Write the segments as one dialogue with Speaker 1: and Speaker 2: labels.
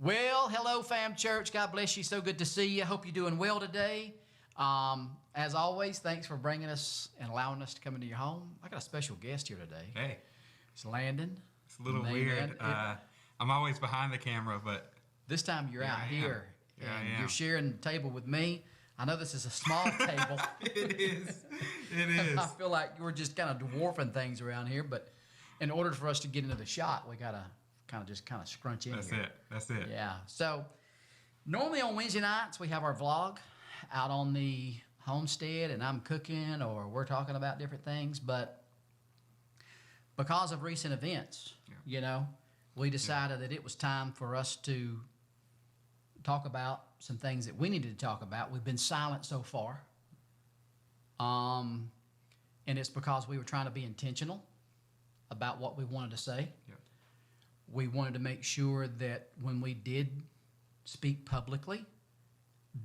Speaker 1: Well, hello, fam church. God bless you. So good to see you. Hope you're doing well today. As always, thanks for bringing us and allowing us to come into your home. I got a special guest here today.
Speaker 2: Hey,
Speaker 1: It's Landon.
Speaker 2: it's a little weird. I'm always behind the camera, but
Speaker 1: This time you're out here
Speaker 2: Here I
Speaker 1: and
Speaker 2: am.
Speaker 1: you're sharing the table with me. I know this is a small table.
Speaker 2: it is. It is.
Speaker 1: I feel like we're just kind of dwarfing things around here, but in order for us to get into the shot, we gotta kind of scrunch in here.
Speaker 2: That's it.
Speaker 1: Yeah. So normally on Wednesday nights we have our vlog out on the homestead, and I'm cooking or we're talking about different things. But because of recent events, we decided that it was time for us to talk about some things that we needed to talk about. We've been silent so far, and it's because we were trying to be intentional about what we wanted to say.
Speaker 2: Yeah.
Speaker 1: We wanted to make sure that when we did speak publicly,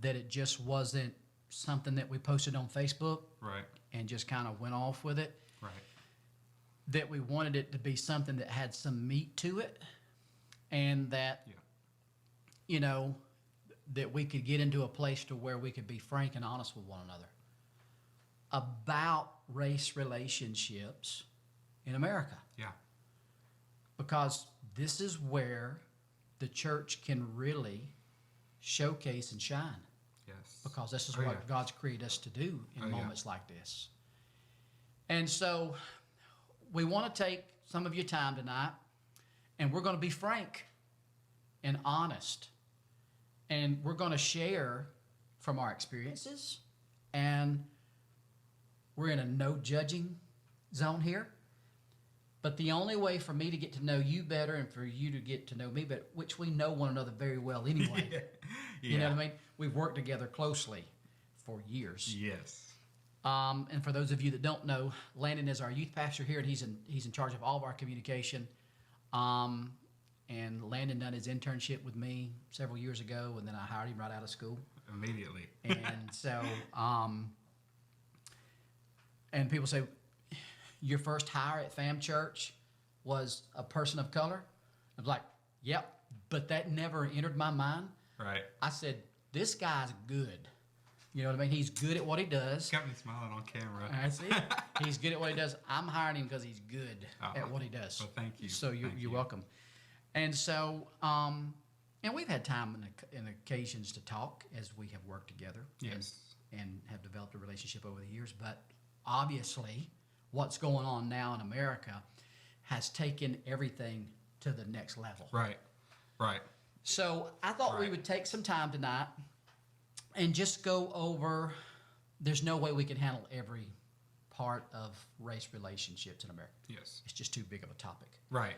Speaker 1: that it just wasn't something that we posted on Facebook
Speaker 2: Right.
Speaker 1: and just kind of went off with it.
Speaker 2: Right.
Speaker 1: That we wanted it to be something that had some meat to it, and that,
Speaker 2: Yeah.
Speaker 1: that we could get into a place to where we could be frank and honest with one another about race relationships in America.
Speaker 2: Yeah.
Speaker 1: Because this is where the church can really showcase and shine.
Speaker 2: Yes.
Speaker 1: Because this is
Speaker 2: Oh,
Speaker 1: what
Speaker 2: yeah.
Speaker 1: God's created us to do in
Speaker 2: Oh, yeah.
Speaker 1: moments like this. And so we want to take some of your time tonight, and we're going to be frank and honest. And we're going to share from our experiences, and we're in a no judging zone here. But the only way for me to get to know you better and for you to get to know me better, which we know one another very well anyway.
Speaker 2: Yeah.
Speaker 1: You know what I mean? We've worked together closely for years.
Speaker 2: Yes.
Speaker 1: And for those of you that don't know, Landon is our youth pastor here, and he's in charge of all of our communication. And Landon done his internship with me several years ago, and then I hired him right out of school.
Speaker 2: Immediately.
Speaker 1: And so, and people say, your first hire at Fam Church was a person of color? I'm like, yep, but that never entered my mind.
Speaker 2: Right.
Speaker 1: I said, this guy's good. You know what I mean? He's good at what he does.
Speaker 2: Got me smiling on camera.
Speaker 1: That's it. He's good at what he does. I'm hiring him because he's good at what he does.
Speaker 2: Well, thank you.
Speaker 1: So you're welcome. And so, and we've had time and occasions to talk as we have worked together.
Speaker 2: Yes.
Speaker 1: And have developed a relationship over the years. But obviously, what's going on now in America has taken everything to the next level.
Speaker 2: Right. Right.
Speaker 1: So I thought we
Speaker 2: Right.
Speaker 1: would take some time tonight and just go over, there's no way we can handle every part of race relationships in America.
Speaker 2: Yes.
Speaker 1: It's just too big of a topic.
Speaker 2: Right.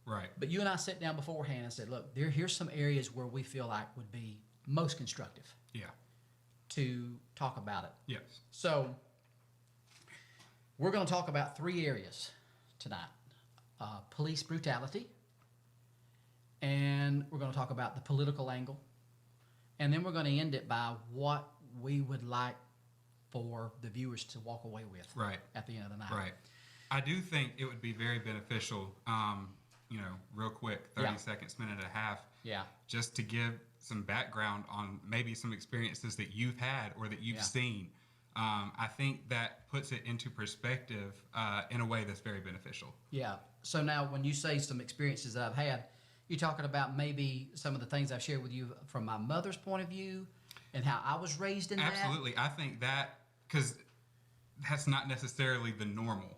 Speaker 2: Right.
Speaker 1: But you and I sat down beforehand and said, look, here's some areas where we feel like would be most constructive
Speaker 2: Yeah.
Speaker 1: to talk about it.
Speaker 2: Yes.
Speaker 1: So we're going to talk about three areas tonight. Police brutality, and we're going to talk about the political angle, and then we're going to end it by what we would like for the viewers to walk away with
Speaker 2: Right.
Speaker 1: at the end of the night.
Speaker 2: Right. I do think it would be very beneficial, real quick, 30
Speaker 1: Yeah.
Speaker 2: seconds, minute and a half,
Speaker 1: Yeah.
Speaker 2: just to give some background on maybe some experiences that you've had or that you've
Speaker 1: Yeah.
Speaker 2: seen. I think that puts it into perspective in a way that's very beneficial.
Speaker 1: Yeah. So now when you say some experiences that I've had, you're talking about maybe some of the things I've shared with you from my mother's point of view and how I was raised in that.
Speaker 2: Absolutely. I think that, because that's not necessarily the normal.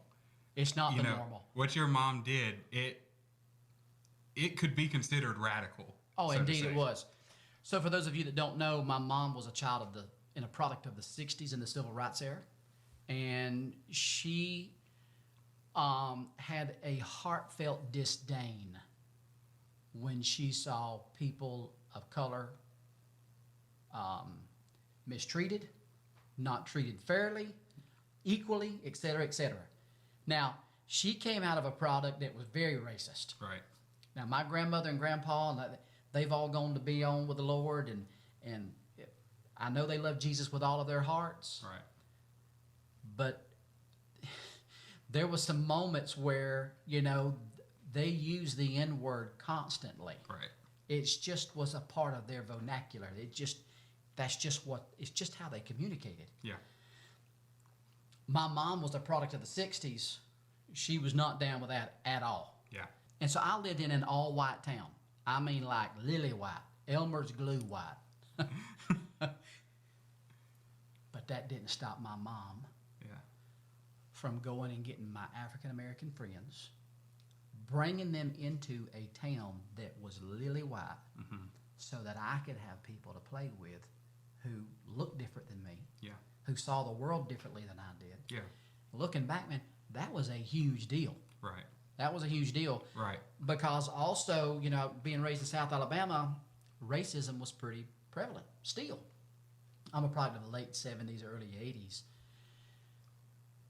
Speaker 1: It's not the normal.
Speaker 2: What your mom did, it could be considered radical.
Speaker 1: Oh,
Speaker 2: so to
Speaker 1: indeed
Speaker 2: say.
Speaker 1: it was. So for those of you that don't know, my mom was a child a product of the 60s in the civil rights era. And she had a heartfelt disdain when she saw people of color mistreated, not treated fairly, equally, et cetera, et cetera. Now, she came out of a product that was very racist.
Speaker 2: Right.
Speaker 1: Now, my grandmother and grandpa, they've all gone to be on with the Lord, and I know they love Jesus with all of their hearts.
Speaker 2: Right.
Speaker 1: But there was some moments where, they use the N-word constantly.
Speaker 2: Right.
Speaker 1: It just was a part of their vernacular. It's just how they communicated.
Speaker 2: Yeah.
Speaker 1: My mom was a product of the 60s. She was not down with that at all.
Speaker 2: Yeah.
Speaker 1: And so I lived in an all-white town. I mean, like lily white, Elmer's glue white. But that didn't stop my mom
Speaker 2: Yeah.
Speaker 1: from going and getting my African-American friends, bringing them into a town that was lily white,
Speaker 2: Mm-hmm.
Speaker 1: so that I could have people to play with who looked different than me,
Speaker 2: Yeah.
Speaker 1: who saw the world differently than I did.
Speaker 2: Yeah.
Speaker 1: Looking back, man, that was a huge deal.
Speaker 2: Right.
Speaker 1: That was a huge deal
Speaker 2: Right.
Speaker 1: because also, you know, being raised in South Alabama, racism was pretty prevalent still. I'm a product of the late 70s, early 80s.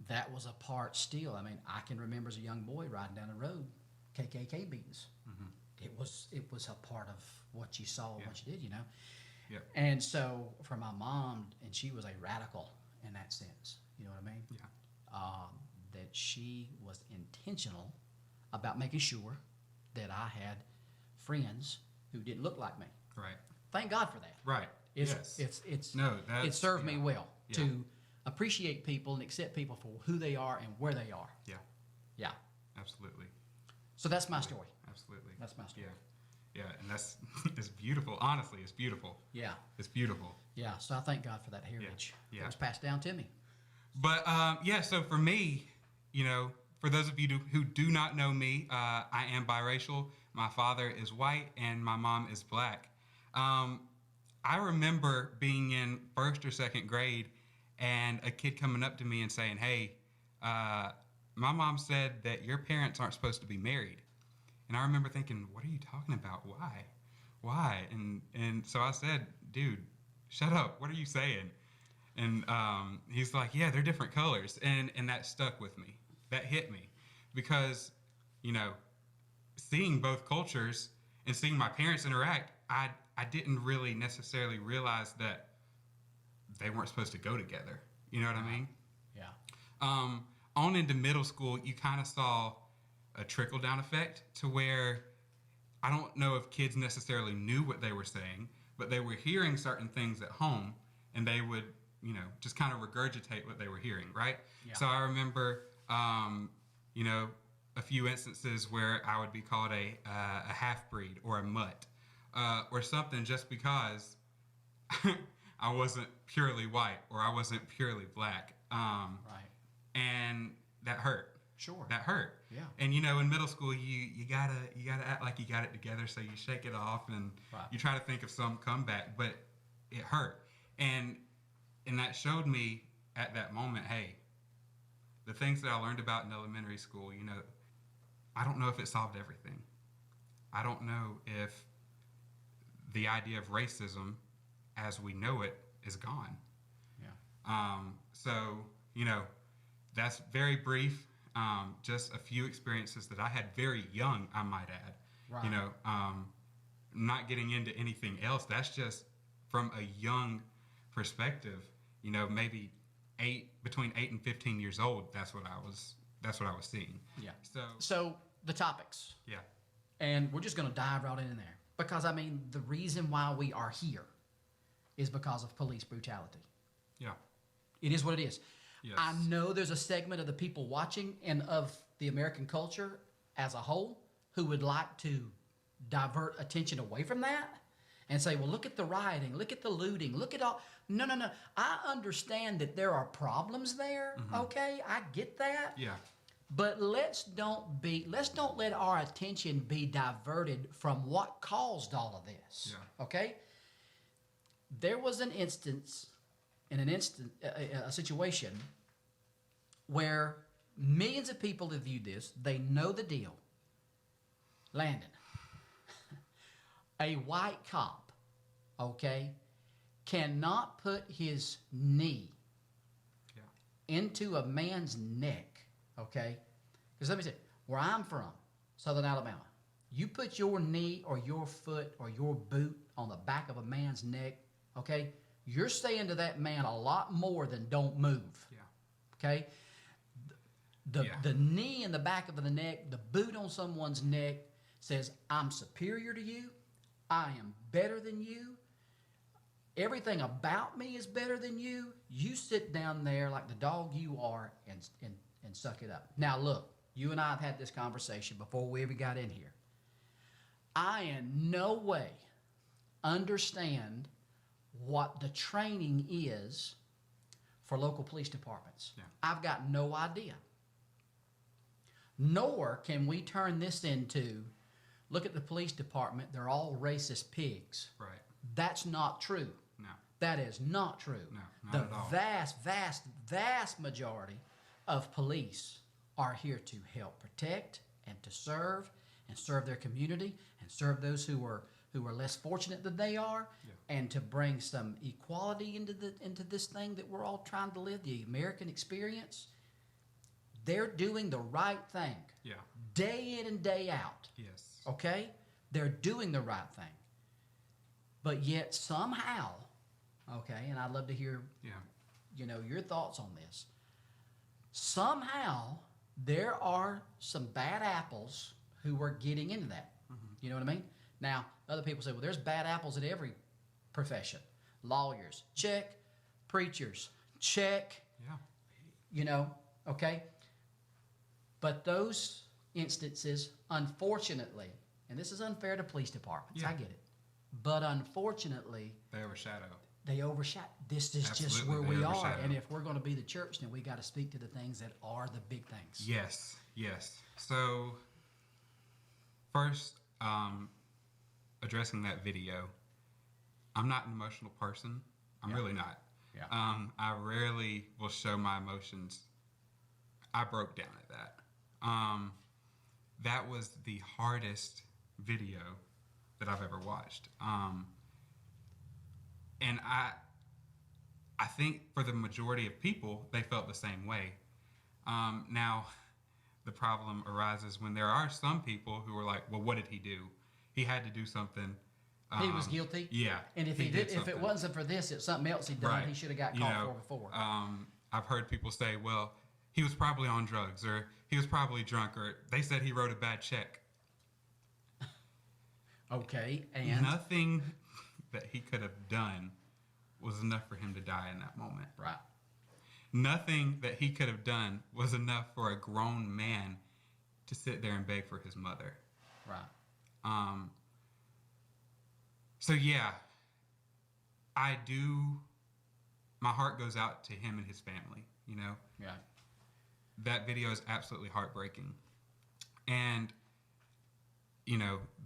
Speaker 1: That was a part still. I mean, I can remember as a young boy riding down the road, KKK beatings.
Speaker 2: Mm-hmm.
Speaker 1: It was a part of what you saw,
Speaker 2: Yeah.
Speaker 1: what you did, you know.
Speaker 2: Yep.
Speaker 1: And so for my mom, and she was a radical in that sense, you know what I mean?
Speaker 2: Yeah.
Speaker 1: That she was intentional about making sure that I had friends who didn't look like me.
Speaker 2: Right.
Speaker 1: Thank God for that.
Speaker 2: Right. Yes.
Speaker 1: It served me well
Speaker 2: Yeah.
Speaker 1: to appreciate people and accept people for who they are and where they are.
Speaker 2: Yeah.
Speaker 1: Yeah.
Speaker 2: Absolutely.
Speaker 1: So that's my story.
Speaker 2: Absolutely.
Speaker 1: That's my story.
Speaker 2: Yeah. Yeah. And that's it's beautiful. Honestly, it's beautiful.
Speaker 1: Yeah.
Speaker 2: It's beautiful.
Speaker 1: Yeah. So I thank God for that heritage
Speaker 2: Yeah.
Speaker 1: that was passed down to me.
Speaker 2: But yeah, so for me, you know, for those of you who do not know me, I am biracial. My father is white and my mom is black. I remember being in first or second grade and a kid coming up to me and saying, "Hey, my mom said that your parents aren't supposed to be married." And I remember thinking, "What are you talking about? Why? Why?" And so I said, "Dude, shut up. What are you saying?" And he's like, "Yeah, they're different colors." And that stuck with me. That hit me because, you know, seeing both cultures and seeing my parents interact, I didn't really necessarily realize that they weren't supposed to go together. You know what I mean?
Speaker 1: Yeah.
Speaker 2: On into middle school, you kind of saw a trickle down effect to where I don't know if kids necessarily knew what they were saying, but they were hearing certain things at home and they would, you know, just kind of regurgitate what they were hearing, right?
Speaker 1: Yeah.
Speaker 2: So I remember, you know, a few instances where I would be called a half-breed or a mutt or something just because I wasn't purely white or I wasn't purely black.
Speaker 1: Right.
Speaker 2: And that hurt.
Speaker 1: Sure.
Speaker 2: That hurt.
Speaker 1: Yeah.
Speaker 2: And you know, in middle school, you gotta act like you got it together, so you shake it off and
Speaker 1: Right.
Speaker 2: you try to think of some comeback, but it hurt. And that showed me at that moment, hey, the things that I learned about in elementary school, you know, I don't know if it solved everything. I don't know if the idea of racism as we know it is gone.
Speaker 1: Yeah.
Speaker 2: So, you know, that's very brief. Just a few experiences that I had very young, I might add.
Speaker 1: Right.
Speaker 2: You know, not getting into anything else. That's just from a young perspective. You know, maybe between 8 and 15 years old. That's what I was seeing.
Speaker 1: Yeah.
Speaker 2: So
Speaker 1: the topics,
Speaker 2: yeah,
Speaker 1: and we're just going to dive right in there because I mean the reason why we are here is because of police brutality.
Speaker 2: yeah,
Speaker 1: It is what it is.
Speaker 2: yes,
Speaker 1: I know there's a segment of the people watching and of the American culture as a whole who would like to divert attention away from that and say, well, look at the rioting, look at the looting, look at all. No. I understand that there are problems there. Okay, I get that.
Speaker 2: yeah,
Speaker 1: But let's don't let our attention be diverted from what caused all of this.
Speaker 2: Yeah.
Speaker 1: Okay? There was an instance, a situation where millions of people have viewed this. They know the deal. Landon, a white cop, okay, cannot put his knee
Speaker 2: yeah,
Speaker 1: into a man's neck, okay? Because let me say, where I'm from, Southern Alabama, you put your knee or your foot or your boot on the back of a man's neck, okay? You're saying to that man a lot more than don't move,
Speaker 2: yeah,
Speaker 1: okay?
Speaker 2: Yeah.
Speaker 1: The knee in the back of the neck, the boot on someone's neck says, I'm superior to you, I am better than you. Everything about me is better than you. You sit down there like the dog you are and suck it up. Now, look, you and I have had this conversation before we ever got in here. I in no way understand what the training is for local police departments.
Speaker 2: Yeah.
Speaker 1: I've got no idea. Nor can we turn this into, look at the police department, they're all racist pigs.
Speaker 2: Right.
Speaker 1: That's not true.
Speaker 2: No.
Speaker 1: That is not true.
Speaker 2: No, not
Speaker 1: the
Speaker 2: at all.
Speaker 1: vast majority of police are here to help protect and to serve their community and serve those who are less fortunate than they are,
Speaker 2: Yeah.
Speaker 1: and to bring some equality into this thing that we're all trying to live, the American experience. They're doing the right thing.
Speaker 2: Yeah.
Speaker 1: Day in and day out.
Speaker 2: Yes.
Speaker 1: Okay? They're doing the right thing. But yet somehow, okay, and I'd love to hear,
Speaker 2: Yeah.
Speaker 1: your thoughts on this. Somehow there are some bad apples who are getting into that.
Speaker 2: Mm-hmm.
Speaker 1: You know what I mean? Now, other people say, well, there's bad apples at every profession. Lawyers, check. Preachers, check.
Speaker 2: Yeah.
Speaker 1: Okay? But those instances, unfortunately, and this is unfair to police departments,
Speaker 2: Yeah.
Speaker 1: I get it. But unfortunately,
Speaker 2: They overshadow.
Speaker 1: they overshadow. This is just
Speaker 2: Absolutely,
Speaker 1: where
Speaker 2: they
Speaker 1: we are.
Speaker 2: overshadow.
Speaker 1: And if we're going to be the church, then we got to speak to the things that are the big things.
Speaker 2: Yes. Yes. So, first, addressing that video, I'm not an emotional person. I'm
Speaker 1: Yeah.
Speaker 2: really not.
Speaker 1: Yeah.
Speaker 2: I rarely will show my emotions. I broke down at that. That was the hardest video that I've ever watched. And I think for the majority of people, they felt the same way. Now, the problem arises when there are some people who are like, well, what did he do? He had to do something.
Speaker 1: He was guilty.
Speaker 2: Yeah.
Speaker 1: And if if it
Speaker 2: something.
Speaker 1: wasn't for this, it's something else he'd done,
Speaker 2: Right.
Speaker 1: he should have got
Speaker 2: You
Speaker 1: caught
Speaker 2: know,
Speaker 1: for before.
Speaker 2: I've heard people say, well, he was probably on drugs, or he was probably drunk, or they said he wrote a bad check.
Speaker 1: Okay, and
Speaker 2: Nothing that he could have done was enough for him to die in that moment.
Speaker 1: right.
Speaker 2: Nothing that he could have done was enough for a grown man to sit there and beg for his mother.
Speaker 1: Right.
Speaker 2: So yeah, I do. My heart goes out to him and his family.
Speaker 1: Yeah.
Speaker 2: That video is absolutely heartbreaking, and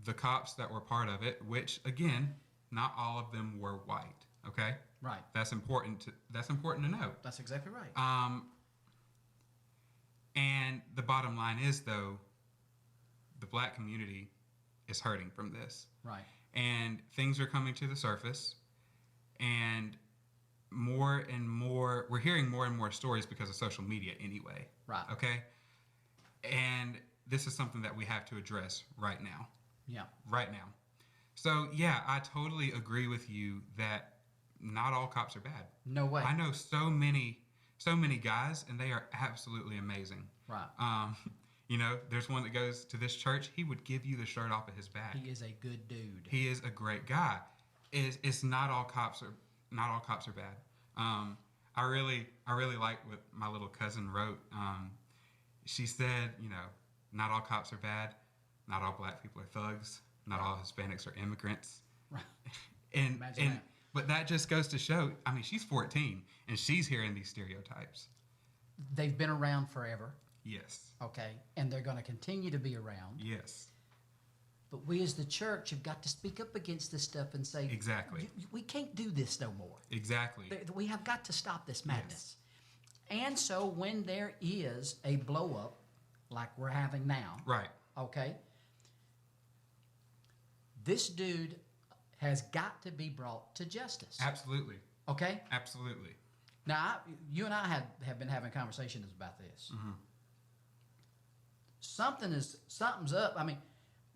Speaker 2: the cops that were part of it, which again, not all of them were white. Okay,
Speaker 1: Right.
Speaker 2: that's important to know.
Speaker 1: That's exactly right.
Speaker 2: And the bottom line is, though, the black community is hurting from this.
Speaker 1: Right.
Speaker 2: And things are coming to the surface, and more and more, we're hearing more and more stories because of social media anyway.
Speaker 1: Right.
Speaker 2: Okay? And this is something that we have to address right now.
Speaker 1: Yeah.
Speaker 2: Right now. So, yeah, I totally agree with you that not all cops are bad.
Speaker 1: No way.
Speaker 2: I know so many guys, and they are absolutely amazing.
Speaker 1: Right.
Speaker 2: There's one that goes to this church. He would give you the shirt off of his back.
Speaker 1: He is a good dude.
Speaker 2: He is a great guy. It's not all cops are bad. I really like what my little cousin wrote. She said, not all cops are bad. Not all black people are thugs. Not all Hispanics are immigrants.
Speaker 1: Right.
Speaker 2: And
Speaker 1: Imagine
Speaker 2: but that just goes to show. I mean, she's 14 and she's hearing these stereotypes.
Speaker 1: They've been around forever.
Speaker 2: Yes.
Speaker 1: Okay. And they're going to continue to be around.
Speaker 2: Yes.
Speaker 1: But we as the church have got to speak up against this stuff and say,
Speaker 2: Exactly.
Speaker 1: We can't do this no more.
Speaker 2: Exactly.
Speaker 1: We have got to stop this madness. And so when there is a blow up like we're having now,
Speaker 2: Right.
Speaker 1: okay, this dude has got to be brought to justice.
Speaker 2: Absolutely.
Speaker 1: Okay?
Speaker 2: Absolutely.
Speaker 1: Now, you and I have been having conversations about this.
Speaker 2: Mm-hmm.
Speaker 1: Something's up. I mean,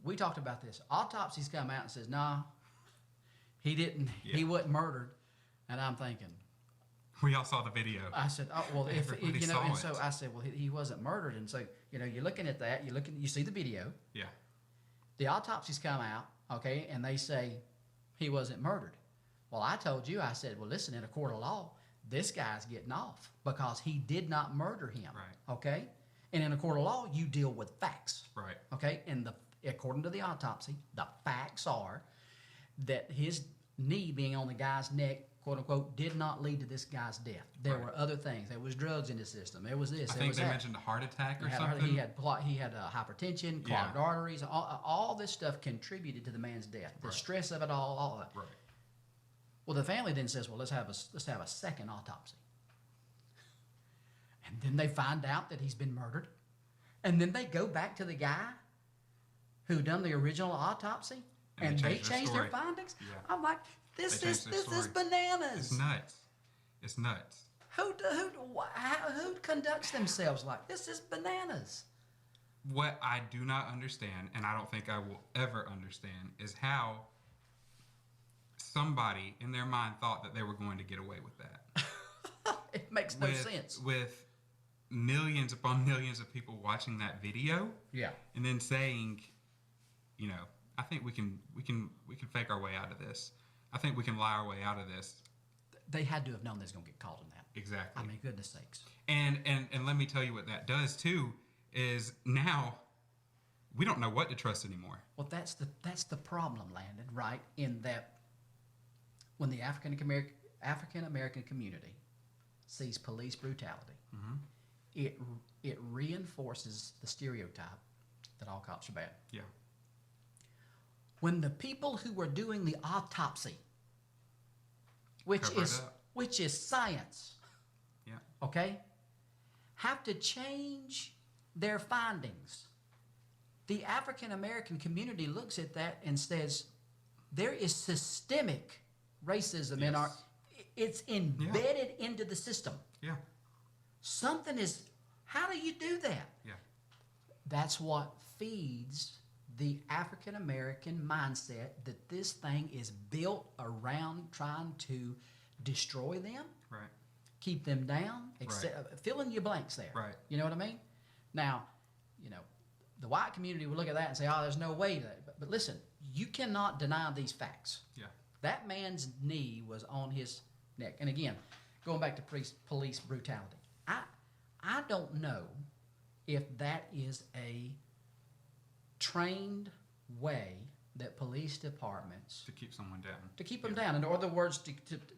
Speaker 1: we talked about this. Autopsies come out and says, nah, he didn't.
Speaker 2: Yeah.
Speaker 1: He wasn't murdered. And I'm thinking,
Speaker 2: We all saw the video.
Speaker 1: I said, oh, well, if
Speaker 2: Everybody
Speaker 1: you know,
Speaker 2: saw
Speaker 1: and
Speaker 2: it.
Speaker 1: so I said, well, he wasn't murdered. And so, you're looking at that, you see the video.
Speaker 2: Yeah.
Speaker 1: The autopsies come out, okay, and they say he wasn't murdered. Well, I told you, I said, well, listen, in a court of law, this guy's getting off because he did not murder him.
Speaker 2: Right.
Speaker 1: Okay? And in a court of law, you deal with facts.
Speaker 2: Right.
Speaker 1: Okay? And according to the autopsy, the facts are that his knee being on the guy's neck, quote unquote, did not lead to this guy's death. There
Speaker 2: Right.
Speaker 1: were other things. There was drugs in the system. There was this.
Speaker 2: I
Speaker 1: there
Speaker 2: think
Speaker 1: was
Speaker 2: they
Speaker 1: that.
Speaker 2: mentioned a heart attack or
Speaker 1: He
Speaker 2: something.
Speaker 1: he had hypertension, clogged arteries. All this stuff contributed to the man's death. The
Speaker 2: Right.
Speaker 1: stress of it all that.
Speaker 2: Right.
Speaker 1: Well, the family then says, well, let's have a second autopsy. And then they find out that he's been murdered. And then they go back to the guy who done the original autopsy, and they change their
Speaker 2: story.
Speaker 1: findings.
Speaker 2: Yeah.
Speaker 1: I'm like, this
Speaker 2: They
Speaker 1: is
Speaker 2: changed their
Speaker 1: this is
Speaker 2: story.
Speaker 1: bananas.
Speaker 2: It's nuts. It's nuts.
Speaker 1: Who conducts themselves like this? Is bananas.
Speaker 2: What I do not understand, and I don't think I will ever understand, is how somebody in their mind thought that they were going to get away with that.
Speaker 1: It makes no sense.
Speaker 2: With millions upon millions of people watching that video,
Speaker 1: Yeah.
Speaker 2: and then saying, you know, I think we can fake our way out of this. I think we can lie our way out of this.
Speaker 1: They had to have known they was gonna get caught in that.
Speaker 2: Exactly.
Speaker 1: I mean, goodness sakes.
Speaker 2: And let me tell you what that does too is now we don't know what to trust anymore.
Speaker 1: Well, that's the problem, Landon. Right, in that when the African American community sees police brutality, it reinforces the stereotype that all cops are bad.
Speaker 2: Yeah.
Speaker 1: When the people who were doing the autopsy, which
Speaker 2: Cover it
Speaker 1: is
Speaker 2: up.
Speaker 1: which is science,
Speaker 2: Yeah.
Speaker 1: okay, have to change their findings. The African American community looks at that and says, there is systemic racism in our,
Speaker 2: Yes.
Speaker 1: it's embedded into the system.
Speaker 2: Yeah.
Speaker 1: Something is, how do you do that?
Speaker 2: Yeah.
Speaker 1: That's what feeds the African American mindset that this thing is built around trying to destroy them,
Speaker 2: Right.
Speaker 1: keep them down, fill in your blanks there.
Speaker 2: Right.
Speaker 1: You know what I mean? Now, the white community will look at that and say, oh, there's no way that. But listen, you cannot deny these facts.
Speaker 2: Yeah.
Speaker 1: That man's knee was on his neck. And again, going back to police brutality, I don't know if that is a trained way that police departments
Speaker 2: To keep someone down.
Speaker 1: to keep them down. In other words,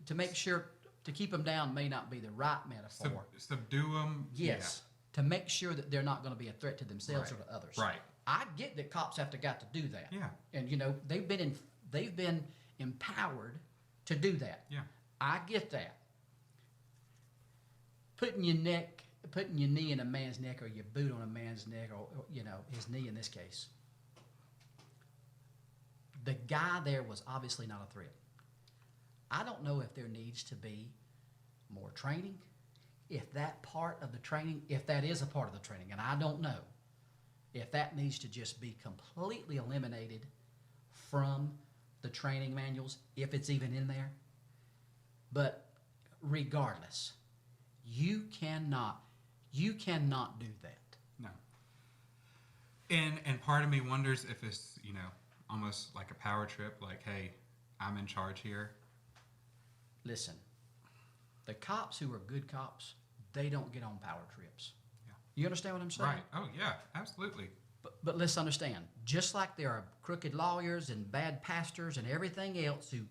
Speaker 1: to make sure to keep them down may not be the right metaphor.
Speaker 2: Subdue them.
Speaker 1: Yes, to make sure that they're not going to be a threat to themselves or to others.
Speaker 2: Right.
Speaker 1: I get that cops have got to do that.
Speaker 2: Yeah.
Speaker 1: And they've been empowered to do that.
Speaker 2: Yeah.
Speaker 1: I get that. Putting your knee in a man's neck or your boot on a man's neck or his knee in this case. The guy there was obviously not a threat. I don't know if there needs to be more training, if that is a part of the training, and I don't know if that needs to just be completely eliminated from the training manuals, if it's even in there. But regardless, you cannot do that.
Speaker 2: No. And part of me wonders if it's, almost like a power trip, like, hey, I'm in charge here.
Speaker 1: Listen, the cops who are good cops, they don't get on power trips.
Speaker 2: Yeah.
Speaker 1: You understand what I'm saying?
Speaker 2: Right. Oh, yeah, absolutely.
Speaker 1: But let's understand, just like there are crooked lawyers and bad pastors and everything else who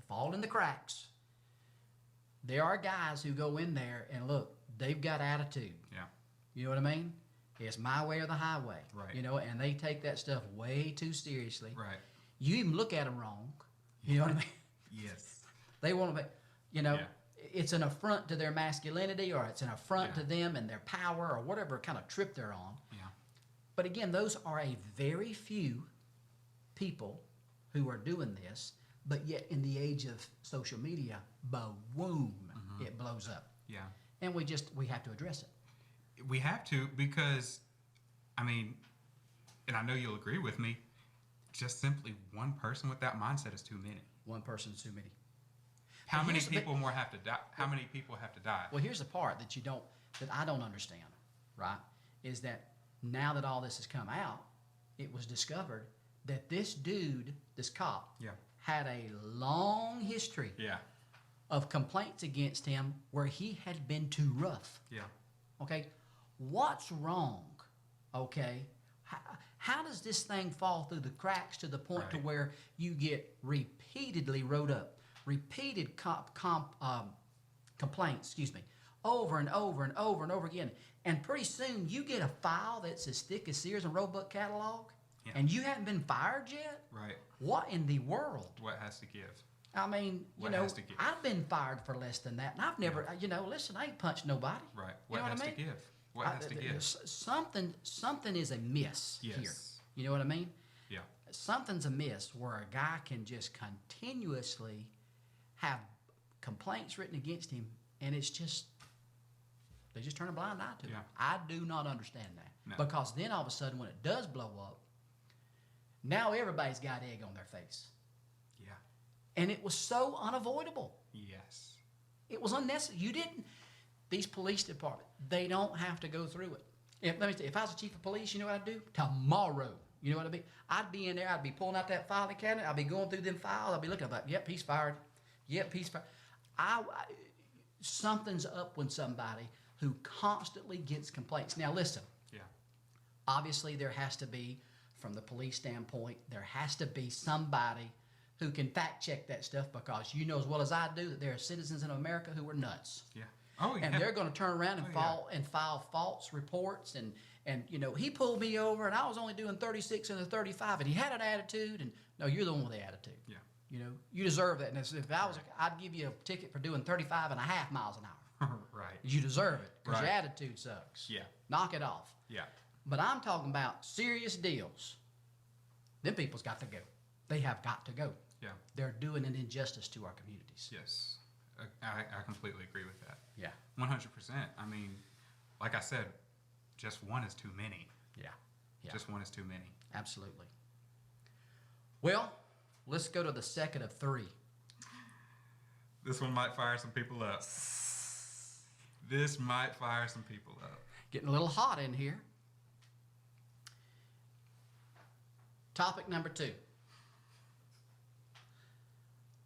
Speaker 1: fall in the cracks, there are guys who go in there and look, they've got attitude.
Speaker 2: Yeah.
Speaker 1: You know what I mean? It's my way or the highway.
Speaker 2: Right.
Speaker 1: And they take that stuff way too seriously.
Speaker 2: Right.
Speaker 1: You even look at them wrong. You know what I mean?
Speaker 2: Yes.
Speaker 1: They want to be, it's an affront to their masculinity or it's an affront to them and their power or whatever kind of trip they're on.
Speaker 2: Yeah.
Speaker 1: But again, those are a very few people who are doing this, but yet in the age of social media, boom, it blows up.
Speaker 2: Yeah.
Speaker 1: And we have to address it.
Speaker 2: We have to because, and I know you'll agree with me, just simply one person with that mindset is too many.
Speaker 1: One person's too many.
Speaker 2: How many people more have to die? How many people have to die?
Speaker 1: Well, here's the part that I don't understand, right? Is that now that all this has come out, it was discovered that this dude, this cop,
Speaker 2: Yeah.
Speaker 1: had a long history
Speaker 2: Yeah.
Speaker 1: of complaints against him where he had been too rough.
Speaker 2: Yeah.
Speaker 1: Okay? What's wrong? Okay? How does this thing fall through the cracks to the point to
Speaker 2: Right.
Speaker 1: where you get repeatedly wrote up, repeated complaints, over and over and over and over again, and pretty soon you get a file that's as thick as Sears and Roebuck catalog,
Speaker 2: Yeah.
Speaker 1: and you haven't been fired yet?
Speaker 2: Right.
Speaker 1: What in the world?
Speaker 2: What has to give?
Speaker 1: I mean,
Speaker 2: What has to give?
Speaker 1: I've been fired for less than that, and I've never, listen, I ain't punched nobody.
Speaker 2: Right.
Speaker 1: You
Speaker 2: What
Speaker 1: know what
Speaker 2: has
Speaker 1: I
Speaker 2: to
Speaker 1: mean?
Speaker 2: give? What has to give?
Speaker 1: Something is amiss here.
Speaker 2: Yes.
Speaker 1: You know what I mean?
Speaker 2: Yeah.
Speaker 1: Something's amiss where a guy can just continuously have complaints written against him, and it's just they just turn a blind eye to it.
Speaker 2: Yeah.
Speaker 1: I do not understand that.
Speaker 2: No.
Speaker 1: Because then all of a sudden when it does blow up, now everybody's got egg on their face.
Speaker 2: Yeah.
Speaker 1: And it was so unavoidable.
Speaker 2: Yes.
Speaker 1: It was unnecessary. These police department, they don't have to go through it. If I was the chief of police, you know what I'd do? Tomorrow, you know what I'd be? I'd be in there, I'd be pulling out that filing cabinet, I'd be going through them files, I'd be looking like, yep, he's fired. Yep, he's fired. Something's up with somebody who constantly gets complaints. Now listen,
Speaker 2: Yeah.
Speaker 1: obviously there has to be, from the police standpoint, there has to be somebody who can fact check that stuff, because you know as well as I do that there are citizens in America who are nuts.
Speaker 2: Yeah. Oh, yeah.
Speaker 1: And they're going to turn around and
Speaker 2: Oh, yeah.
Speaker 1: file false reports and he pulled me over and I was only doing 36 and a 35 and he had an attitude, and no, you're the one with the attitude.
Speaker 2: Yeah.
Speaker 1: You deserve that. And if I was, I'd give you a ticket for doing 35 and a half miles an hour.
Speaker 2: Right.
Speaker 1: You deserve it because your
Speaker 2: Right.
Speaker 1: attitude sucks.
Speaker 2: Yeah.
Speaker 1: Knock it off.
Speaker 2: Yeah.
Speaker 1: But I'm talking about serious deals. Them people's got to go. They have got to go.
Speaker 2: Yeah.
Speaker 1: They're doing an injustice to our communities.
Speaker 2: Yes. I completely agree with that.
Speaker 1: Yeah.
Speaker 2: 100%. I mean, like I said, just one is too many.
Speaker 1: Yeah. Yeah.
Speaker 2: Just one is too many.
Speaker 1: Absolutely. Well, let's go to the second of three.
Speaker 2: This one might fire some people up. This might fire some people up.
Speaker 1: Getting a little hot in here. Topic number 2.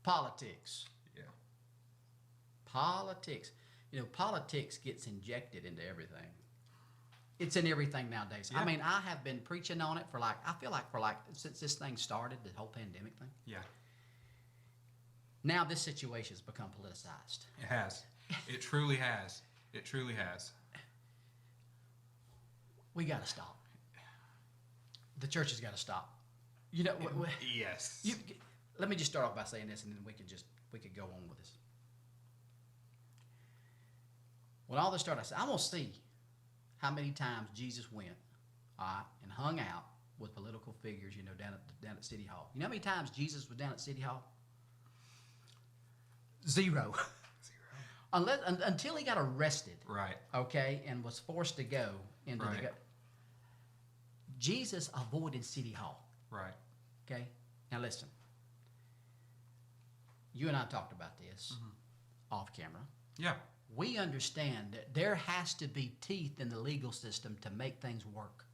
Speaker 1: Politics.
Speaker 2: Yeah.
Speaker 1: Politics. Politics gets injected into everything. It's in everything nowadays.
Speaker 2: Yeah.
Speaker 1: I mean, I have been preaching on it for since this thing started, the whole pandemic thing.
Speaker 2: Yeah.
Speaker 1: Now this situation has become politicized.
Speaker 2: It has. It truly has. It truly has.
Speaker 1: We got to stop. The church has got to stop.
Speaker 2: Yes.
Speaker 1: Let me just start off by saying this, and then we could go on with this. When all this started, I said, I'm going to see how many times Jesus went, and hung out with political figures, down at City Hall. You know how many times Jesus was down at City Hall? Zero. Until he got arrested.
Speaker 2: Right.
Speaker 1: Okay, and was forced to go into
Speaker 2: Right.
Speaker 1: Jesus avoided City Hall.
Speaker 2: Right.
Speaker 1: Okay, now listen. You and I talked about this off camera.
Speaker 2: Yeah.
Speaker 1: We understand that there has to be teeth in the legal system to make things work.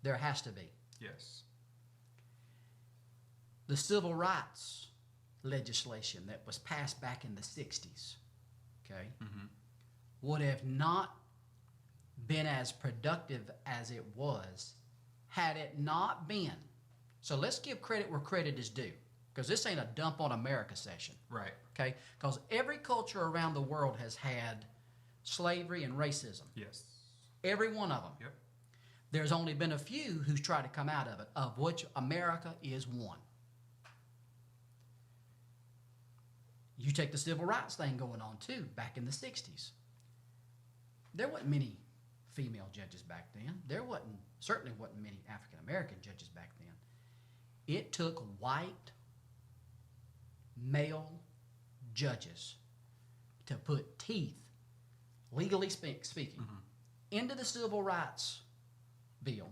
Speaker 1: There has to be.
Speaker 2: Yes.
Speaker 1: The civil rights legislation that was passed back in the 60s, okay, would have not been as productive as it was had it not been. So let's give credit where credit is due, because this ain't a dump on America session.
Speaker 2: Right.
Speaker 1: Okay? Because every culture around the world has had slavery and racism.
Speaker 2: Yes.
Speaker 1: Every one of them.
Speaker 2: Yep.
Speaker 1: There's only been a few who's tried to come out of it, of which America is one. You take the civil rights thing going on too, back in the 60s. There wasn't many female judges back then. Certainly wasn't many African American judges back then. It took white male judges to put teeth, legally speaking, into the civil rights bill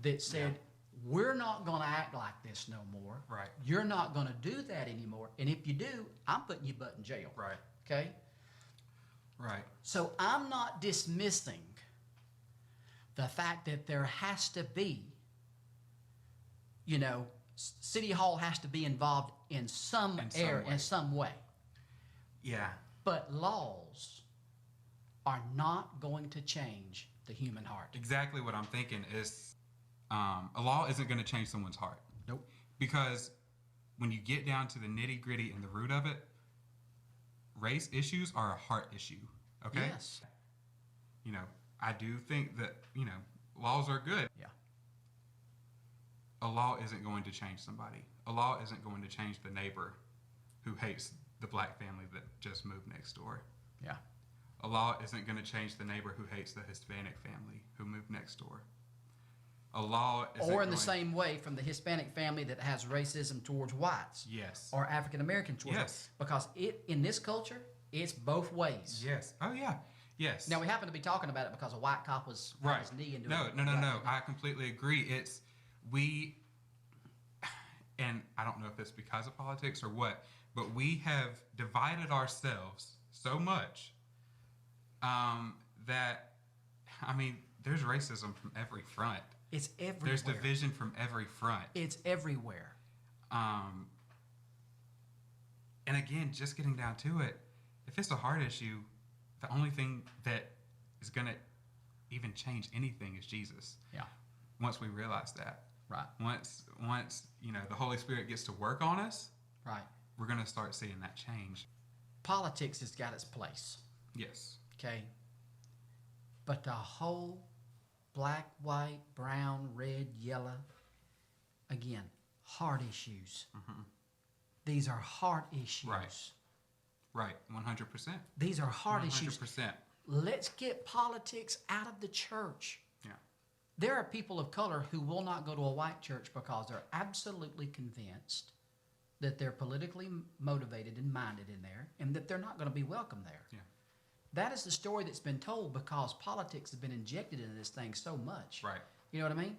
Speaker 1: that said, we're not going to act like this no more.
Speaker 2: Right.
Speaker 1: You're not going to do that anymore. And if you do, I'm putting your butt in jail.
Speaker 2: Right.
Speaker 1: Okay?
Speaker 2: Right.
Speaker 1: So I'm not dismissing the fact that there has to be City Hall has to be involved in some
Speaker 2: In some
Speaker 1: area,
Speaker 2: way.
Speaker 1: in some way.
Speaker 2: Yeah.
Speaker 1: But laws are not going to change the human heart.
Speaker 2: Exactly what I'm thinking is a law isn't going to change someone's heart.
Speaker 1: Nope.
Speaker 2: Because when you get down to the nitty gritty and the root of it, race issues are a heart issue. Okay?
Speaker 1: Yes.
Speaker 2: I do think that, laws are good.
Speaker 1: Yeah.
Speaker 2: A law isn't going to change somebody. A law isn't going to change the neighbor who hates the black family that just moved next door.
Speaker 1: Yeah.
Speaker 2: A law isn't going to change the neighbor who hates the Hispanic family who moved next door. A law isn't
Speaker 1: Or in the
Speaker 2: going-
Speaker 1: same way from the Hispanic family that has racism towards whites.
Speaker 2: Yes.
Speaker 1: Or African American towards
Speaker 2: Yes.
Speaker 1: whites. Because in this culture, it's both ways.
Speaker 2: Yes. Oh, yeah. Yes.
Speaker 1: Now, we happen to be talking about it because a white cop was on
Speaker 2: Right.
Speaker 1: his knee into
Speaker 2: No.
Speaker 1: a
Speaker 2: I completely agree. And I don't know if it's because of politics or what, but we have divided ourselves so much that, there's racism from every front.
Speaker 1: It's everywhere.
Speaker 2: There's division from every front.
Speaker 1: It's everywhere.
Speaker 2: And again, just getting down to it, if it's a heart issue, the only thing that is going to even change anything is Jesus.
Speaker 1: Yeah.
Speaker 2: Once we realize that.
Speaker 1: Right.
Speaker 2: Once the Holy Spirit gets to work on us,
Speaker 1: Right.
Speaker 2: we're going to start seeing that change.
Speaker 1: Politics has got its place.
Speaker 2: Yes.
Speaker 1: Okay. But the whole black, white, brown, red, yellow, again, heart issues.
Speaker 2: Mm-hmm.
Speaker 1: These are heart issues.
Speaker 2: Right. 100%.
Speaker 1: These are heart issues.
Speaker 2: 100%.
Speaker 1: Let's get politics out of the church.
Speaker 2: Yeah.
Speaker 1: There are people of color who will not go to a white church because they're absolutely convinced that they're politically motivated and minded in there and that they're not going to be welcome there.
Speaker 2: Yeah.
Speaker 1: That is the story that's been told because politics has been injected into this thing so much.
Speaker 2: Right.
Speaker 1: You know what I mean?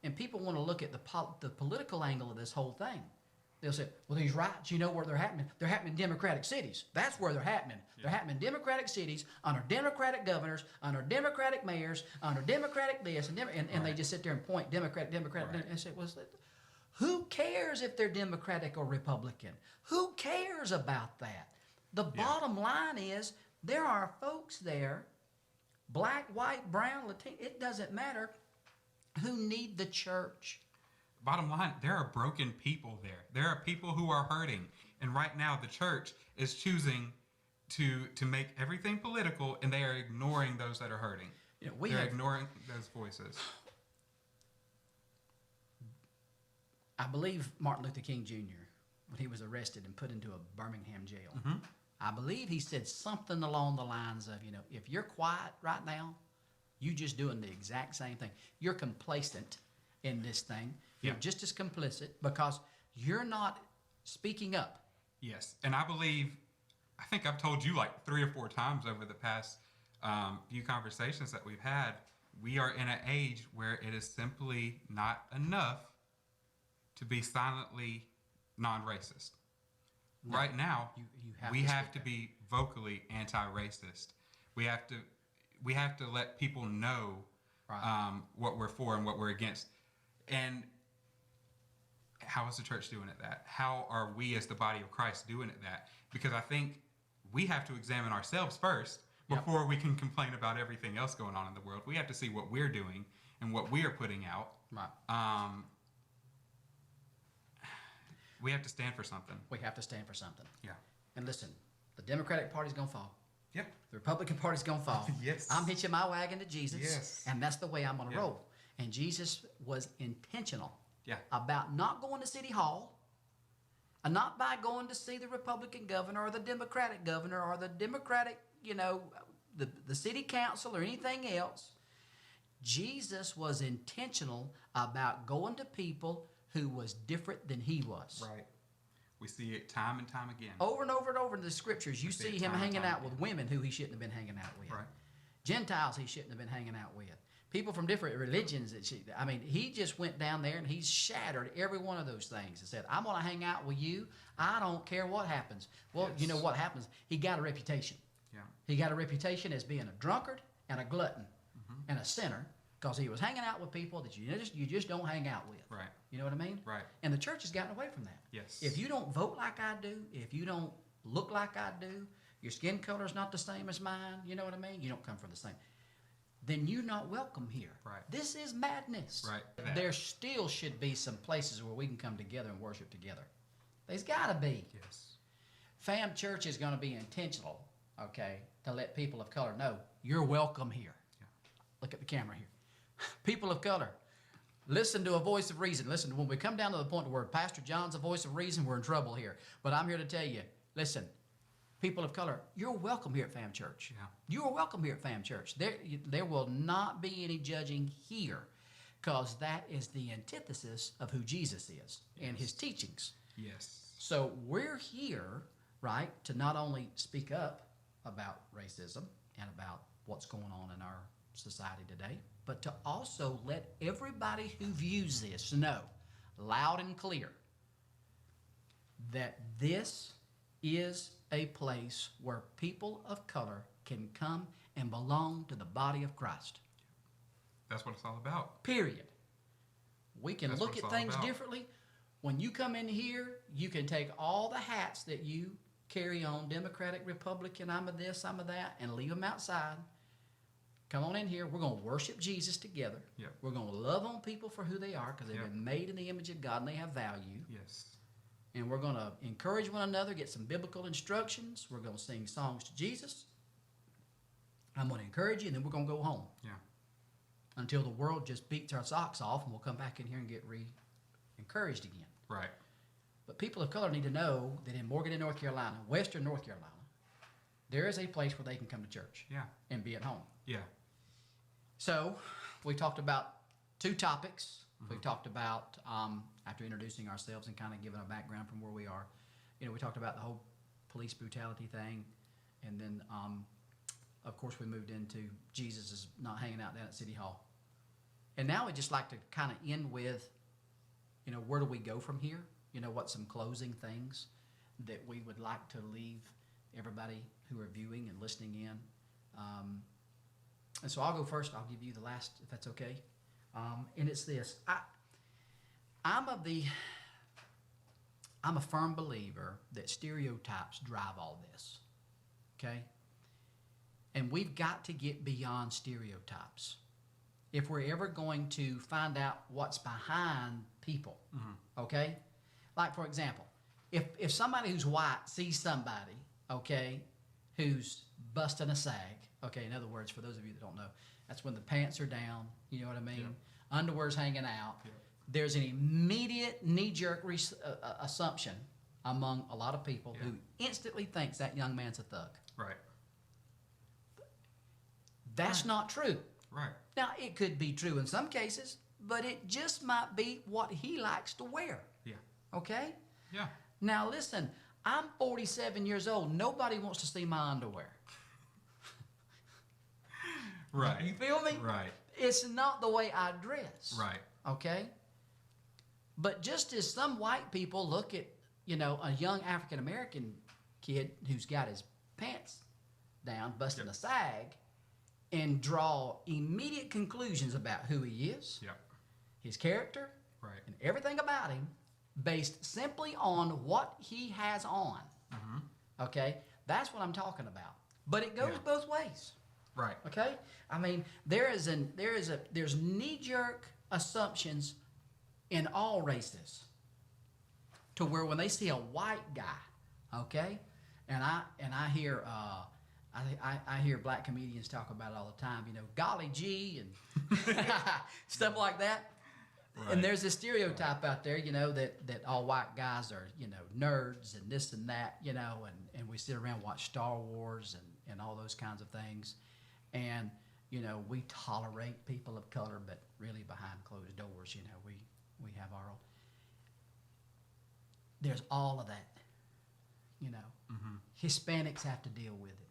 Speaker 1: And people want to look at the political angle of this whole thing. They'll say, well, these riots, you know where they're happening? They're happening in Democratic cities. That's where they're happening. Yeah. They're happening in Democratic cities, under Democratic governors, under Democratic mayors, under Democratic this, and right. They just sit there and point Democrat, right. And say, well, who cares if they're Democratic or Republican? Who cares about that? The bottom line is there are folks there, black, white, brown, Latino, it doesn't matter, who need the church.
Speaker 2: Bottom line, there are broken people there. There are people who are hurting. And right now, the church is choosing to make everything political, and they are ignoring those that are hurting. They're ignoring those voices.
Speaker 1: I believe Martin Luther King Jr., when he was arrested and put into a Birmingham jail,
Speaker 2: Mm-hmm.
Speaker 1: I believe he said something along the lines of, if you're quiet right now, you're just doing the exact same thing. You're complacent in this thing. You're just as complicit because you're not speaking up.
Speaker 2: Yes. And I think I've told you like 3 or 4 times over the past few conversations that we've had, we are in an age where it is simply not enough to be silently non-racist. No, right now, we have to be vocally anti-racist. We have to let people know what we're for and what we're against. And how is the church doing at that? How are we as the body of Christ doing at that? Because I think we have to examine ourselves first before we can complain about everything else going on in the world. We have to see what we're doing and what we are putting out.
Speaker 1: Right.
Speaker 2: We have to stand for something.
Speaker 1: We have to stand for something.
Speaker 2: Yeah.
Speaker 1: And listen, the Democratic Party's going to fall.
Speaker 2: Yep.
Speaker 1: The Republican Party's going to fall.
Speaker 2: Yes.
Speaker 1: I'm hitching my wagon to Jesus.
Speaker 2: Yes.
Speaker 1: And that's the way I'm going to roll. And Jesus was intentional
Speaker 2: Yeah.
Speaker 1: about not going to City Hall, and not by going to see the Republican governor or the Democratic governor or the Democratic, the city council or anything else. Jesus was intentional about going to people who was different than he was.
Speaker 2: Right. We see it time and time again.
Speaker 1: Over and over and over in the scriptures, you see him hanging out with women who he shouldn't have been hanging out with.
Speaker 2: Right.
Speaker 1: Gentiles he shouldn't have been hanging out with. People from different religions. He just went down there and he shattered every one of those things and said, I'm going to hang out with you. I don't care what happens. Well, you know what happens? He got a reputation.
Speaker 2: Yeah.
Speaker 1: He got a reputation as being a drunkard and a glutton and a sinner because he was hanging out with people that you just don't hang out with.
Speaker 2: Right.
Speaker 1: You know what I mean?
Speaker 2: Right.
Speaker 1: And the church has gotten away from that.
Speaker 2: Yes.
Speaker 1: If you don't vote like I do, if you don't look like I do, your skin color is not the same as mine, you know what I mean? You don't come from the same, then you're not welcome here.
Speaker 2: Right.
Speaker 1: This is madness.
Speaker 2: Right.
Speaker 1: There still should be some places where we can come together and worship together. There's got to be.
Speaker 2: Yes.
Speaker 1: Fam Church is going to be intentional, okay, to let people of color know you're welcome here.
Speaker 2: Yeah.
Speaker 1: Look at the camera here. People of color, listen to a voice of reason. Listen, when we come down to the point where Pastor John's a voice of reason, we're in trouble here. But I'm here to tell you, listen, people of color, you're welcome here at Fam Church.
Speaker 2: Yeah.
Speaker 1: You are welcome here at Fam Church. There will not be any judging here, because that is the antithesis of who Jesus is and his teachings.
Speaker 2: Yes.
Speaker 1: So we're here, right, to not only speak up about racism and about what's going on in our society today, but to also let everybody who views this know loud and clear that this is a place where people of color can come and belong to the body of Christ.
Speaker 2: That's what it's all about.
Speaker 1: Period. We can
Speaker 2: That's
Speaker 1: look
Speaker 2: what it's
Speaker 1: at
Speaker 2: all
Speaker 1: things
Speaker 2: about.
Speaker 1: differently. When you come in here, you can take all the hats that you carry on, Democratic, Republican, I'm a this, I'm a that, and leave them outside. Come on in here. We're going to worship Jesus together.
Speaker 2: Yep.
Speaker 1: We're going to love on people for who they are, because they've
Speaker 2: Yep.
Speaker 1: been made in the image of God and they have value.
Speaker 2: Yes.
Speaker 1: And we're going to encourage one another, get some biblical instructions. We're going to sing songs to Jesus. I'm going to encourage you, and then we're going to go home.
Speaker 2: Yeah.
Speaker 1: Until the world just beats our socks off, and we'll come back in here and get encouraged again.
Speaker 2: Right.
Speaker 1: But people of color need to know that in Morgan, North Carolina, Western North Carolina, there is a place where they can come to church
Speaker 2: Yeah.
Speaker 1: and be at home.
Speaker 2: Yeah.
Speaker 1: So we talked about two topics. We talked about, after introducing ourselves and kind of giving a background from where we are, we talked about the whole police brutality thing. And then, of course, we moved into Jesus is not hanging out down at City Hall. And now we'd just like to kind of end with, where do we go from here? What some closing things that we would like to leave everybody who are viewing and listening in. And so I'll go first. I'll give you the last, if that's okay. And it's this. I'm a firm believer that stereotypes drive all this. Okay? And we've got to get beyond stereotypes if we're ever going to find out what's behind people. Okay? Like, for example, if somebody who's white sees somebody, okay, who's busting a sag, okay, in other words, for those of you that don't know, that's when the pants are down, you know what I mean?
Speaker 2: Yeah.
Speaker 1: Underwear's hanging out.
Speaker 2: Yeah.
Speaker 1: There's an immediate knee-jerk assumption among a lot of people
Speaker 2: Yeah.
Speaker 1: who instantly thinks that young man's a thug.
Speaker 2: Right.
Speaker 1: That's not true.
Speaker 2: Right.
Speaker 1: Now, it could be true in some cases, but it just might be what he likes to wear.
Speaker 2: Yeah.
Speaker 1: Okay?
Speaker 2: Yeah.
Speaker 1: Now, listen, I'm 47 years old. Nobody wants to see my underwear.
Speaker 2: Right.
Speaker 1: You feel me?
Speaker 2: Right.
Speaker 1: It's not the way I dress.
Speaker 2: Right.
Speaker 1: Okay? But just as some white people look at, a young African American kid who's got his pants down, busting
Speaker 2: Yep.
Speaker 1: a sag, and draw immediate conclusions about who he is,
Speaker 2: Yep.
Speaker 1: his character,
Speaker 2: Right.
Speaker 1: and everything about him based simply on what he has on. Okay? That's what I'm talking about. But it goes
Speaker 2: Yeah.
Speaker 1: both ways.
Speaker 2: Right.
Speaker 1: Okay? I mean, there's knee-jerk assumptions in all races to where when they see a white guy, okay, and I hear I hear black comedians talk about it all the time, golly gee and stuff like that.
Speaker 2: Right.
Speaker 1: And there's this stereotype out there, that all white guys are, nerds and this and that, and we sit around and watch Star Wars and all those kinds of things. And, we tolerate people of color, but really behind closed doors, we have our own. There's all of that, Hispanics have to deal with it.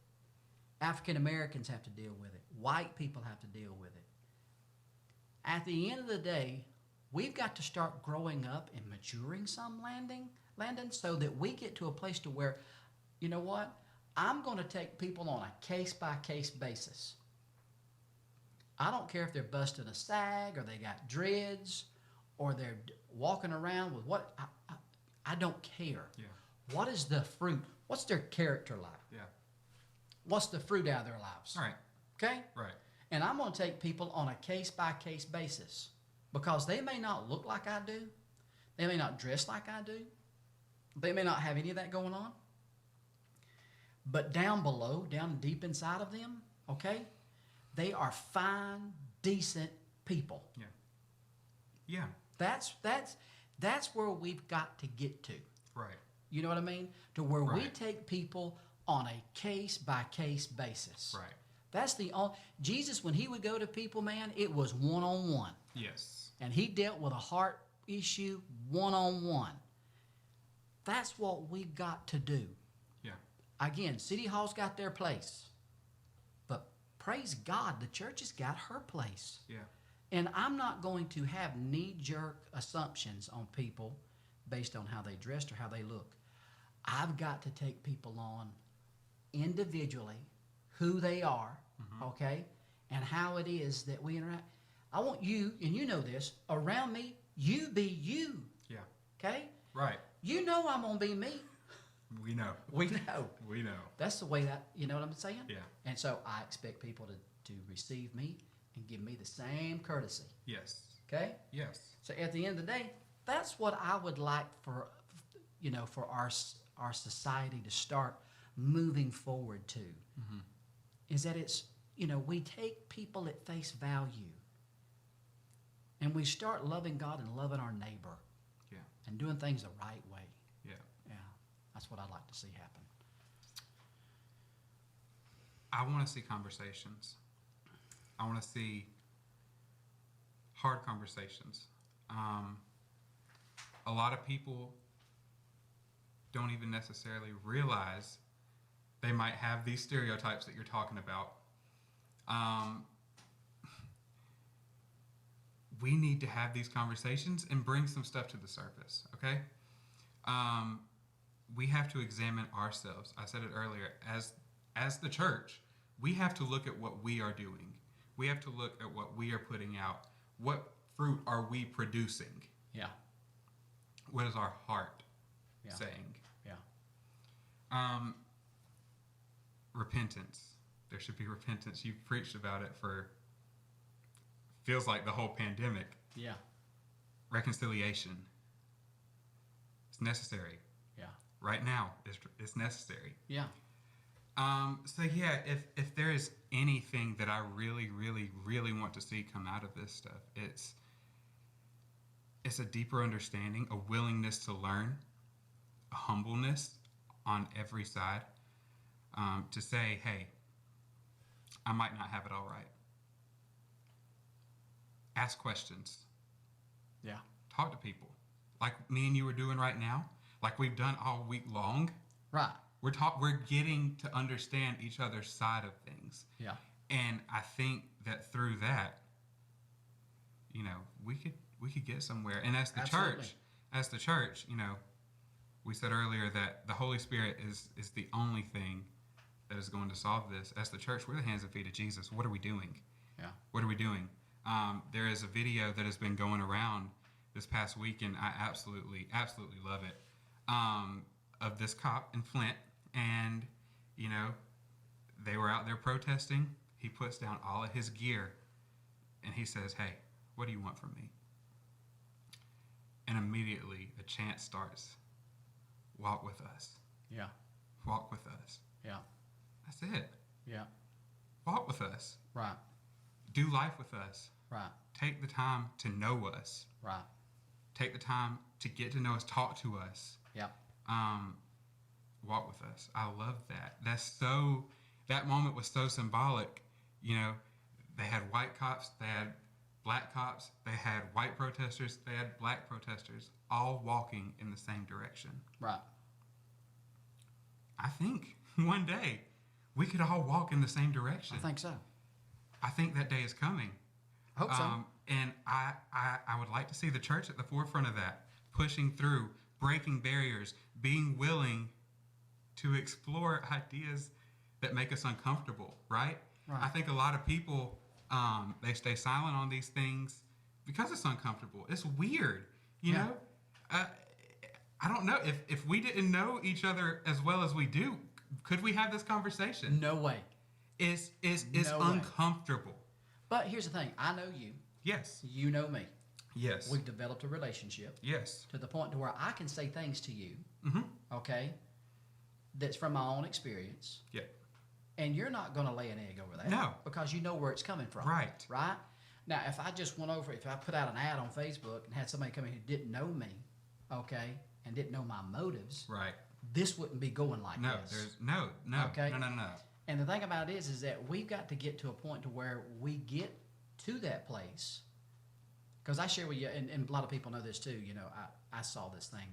Speaker 1: African Americans have to deal with it. White people have to deal with it. At the end of the day, we've got to start growing up and maturing some, Landon, so that we get to a place to where, you know what? I'm going to take people on a case-by-case basis. I don't care if they're busting a sag or they got dreads or they're walking around with what, I don't care.
Speaker 2: Yeah.
Speaker 1: What is the fruit? What's their character like?
Speaker 2: Yeah.
Speaker 1: What's the fruit out of their lives?
Speaker 2: All right.
Speaker 1: Okay?
Speaker 2: Right.
Speaker 1: And I'm going to take people on a case-by-case basis because they may not look like I do. They may not dress like I do. They may not have any of that going on. But down below, down deep inside of them, okay, they are fine, decent people.
Speaker 2: Yeah. Yeah.
Speaker 1: That's where we've got to get to.
Speaker 2: Right.
Speaker 1: You know what I mean? To where we
Speaker 2: Right.
Speaker 1: take people on a case-by-case basis.
Speaker 2: Right.
Speaker 1: That's the only, Jesus, when he would go to people, man, it was one-on-one.
Speaker 2: Yes.
Speaker 1: And he dealt with a heart issue one-on-one. That's what we've got to do.
Speaker 2: Yeah.
Speaker 1: Again, City Hall's got their place. But praise God, the church has got her place.
Speaker 2: Yeah.
Speaker 1: And I'm not going to have knee-jerk assumptions on people based on how they dressed or how they look. I've got to take people on individually, who they are, okay, and how it is that we interact. I want you, and you know this, around me, you be you,
Speaker 2: Yeah.
Speaker 1: okay?
Speaker 2: Right.
Speaker 1: You know I'm going to be me.
Speaker 2: We know.
Speaker 1: We know.
Speaker 2: We know.
Speaker 1: That's the way that, you know what I'm saying?
Speaker 2: Yeah.
Speaker 1: And so I expect people to receive me and give me the same courtesy,
Speaker 2: Yes.
Speaker 1: okay?
Speaker 2: Yes.
Speaker 1: So at the end of the day, that's what I would like for, you know, for our society to start moving forward to.
Speaker 2: Mm-hmm.
Speaker 1: Is that it's, you know, we take people at face value and we start loving God and loving our neighbor.
Speaker 2: Yeah.
Speaker 1: And doing things the right way.
Speaker 2: Yeah.
Speaker 1: Yeah. That's what I'd like to see happen.
Speaker 2: I want to see conversations. I want to see hard conversations. A lot of people don't even necessarily realize they might have these stereotypes that you're talking about. We need to have these conversations and bring some stuff to the surface, okay? We have to examine ourselves. I said it earlier, as the church, we have to look at what we are doing. We have to look at what we are putting out. What fruit are we producing?
Speaker 1: Yeah.
Speaker 2: What is our heart
Speaker 1: Yeah.
Speaker 2: saying?
Speaker 1: Yeah.
Speaker 2: Repentance. There should be repentance. You've preached about it for, feels like the whole pandemic.
Speaker 1: Yeah.
Speaker 2: Reconciliation. It's necessary.
Speaker 1: Yeah.
Speaker 2: Right now, it's necessary.
Speaker 1: Yeah.
Speaker 2: So yeah, if there is anything that I really, really, really want to see come out of this stuff, it's a deeper understanding, a willingness to learn, a humbleness on every side, to say, hey, I might not have it all right. Ask questions.
Speaker 1: Yeah.
Speaker 2: Talk to people. Like me and you are doing right now, like we've done all week long.
Speaker 1: Right.
Speaker 2: We're getting to understand each other's side of things.
Speaker 1: Yeah.
Speaker 2: And I think that through that, you know, we could get somewhere. And as the church, you know, we said earlier that the Holy Spirit is the only thing that is going to solve this. As the church, we're the hands and feet of Jesus. What are we doing?
Speaker 1: Yeah.
Speaker 2: What are we doing? There is a video that has been going around this past week, and I absolutely, absolutely love it, of this cop in Flint. And, you know, they were out there protesting. He puts down all of his gear, and he says, hey, what do you want from me? And immediately a chant starts. Walk with us.
Speaker 1: Yeah.
Speaker 2: Walk with us.
Speaker 1: Yeah.
Speaker 2: That's it.
Speaker 1: Yeah.
Speaker 2: Walk with us.
Speaker 1: Right.
Speaker 2: Do life with us.
Speaker 1: Right.
Speaker 2: Take the time to know us.
Speaker 1: Right.
Speaker 2: Take the time to get to know us. Talk to us.
Speaker 1: Yeah.
Speaker 2: Walk with us. I love that. That moment was so symbolic. You know, they had white cops, they had black cops, they had white protesters, they had black protesters, all walking in the same direction.
Speaker 1: Right.
Speaker 2: I think one day we could all walk in the same direction.
Speaker 1: I think so.
Speaker 2: I think that day is coming.
Speaker 1: Hope so.
Speaker 2: And I would like to see the church at the forefront of that, pushing through, breaking barriers, being willing to explore ideas that make us uncomfortable, right?
Speaker 1: Right.
Speaker 2: I think a lot of people They stay silent on these things because it's uncomfortable. It's weird, you
Speaker 1: Yeah.
Speaker 2: know. I don't know if we didn't know each other as well as we do, could we have this conversation?
Speaker 1: No way.
Speaker 2: It's
Speaker 1: No way.
Speaker 2: uncomfortable.
Speaker 1: But here's the thing. I know you.
Speaker 2: Yes.
Speaker 1: You know me.
Speaker 2: Yes.
Speaker 1: We've developed a relationship
Speaker 2: Yes.
Speaker 1: to the point to where I can say things to you,
Speaker 2: Mm-hmm.
Speaker 1: okay, that's from my own experience.
Speaker 2: Yeah.
Speaker 1: And you're not going to lay an egg over that.
Speaker 2: No.
Speaker 1: Because you know where it's coming from.
Speaker 2: Right.
Speaker 1: Right? Now, if I just went over, if I put out an ad on Facebook and had somebody come in who didn't know me, okay, and didn't know my motives,
Speaker 2: Right.
Speaker 1: this wouldn't be going like
Speaker 2: No.
Speaker 1: this.
Speaker 2: There's no.
Speaker 1: Okay.
Speaker 2: No.
Speaker 1: And the thing about it is that we've got to get to a point to where we get to that place. Because I share with you, and a lot of people know this too. You know, I saw this thing,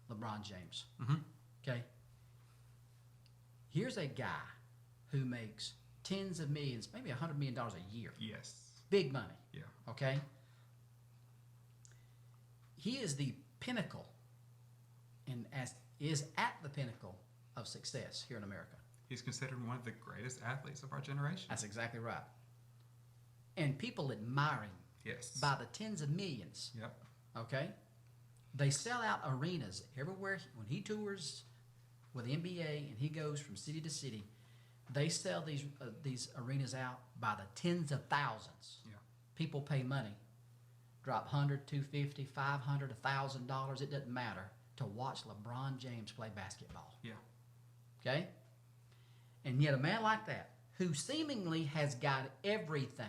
Speaker 1: LeBron James.
Speaker 2: Mm-hmm.
Speaker 1: Okay. Here's a guy who makes tens of millions, maybe $100 million a year.
Speaker 2: Yes.
Speaker 1: Big money.
Speaker 2: Yeah.
Speaker 1: Okay. He is the pinnacle, and is at the pinnacle of success here in America.
Speaker 2: He's considered one of the greatest athletes of our generation.
Speaker 1: That's exactly right. And people admire him
Speaker 2: Yes.
Speaker 1: by the tens of millions.
Speaker 2: Yep.
Speaker 1: Okay? They sell out arenas everywhere. When he tours with the NBA and he goes from city to city, they sell these arenas out by the tens of thousands.
Speaker 2: Yeah.
Speaker 1: People pay money, drop $100, $250, $500, $1,000. It doesn't matter to watch LeBron James play basketball.
Speaker 2: Yeah.
Speaker 1: Okay? And yet a man like that, who seemingly has got everything,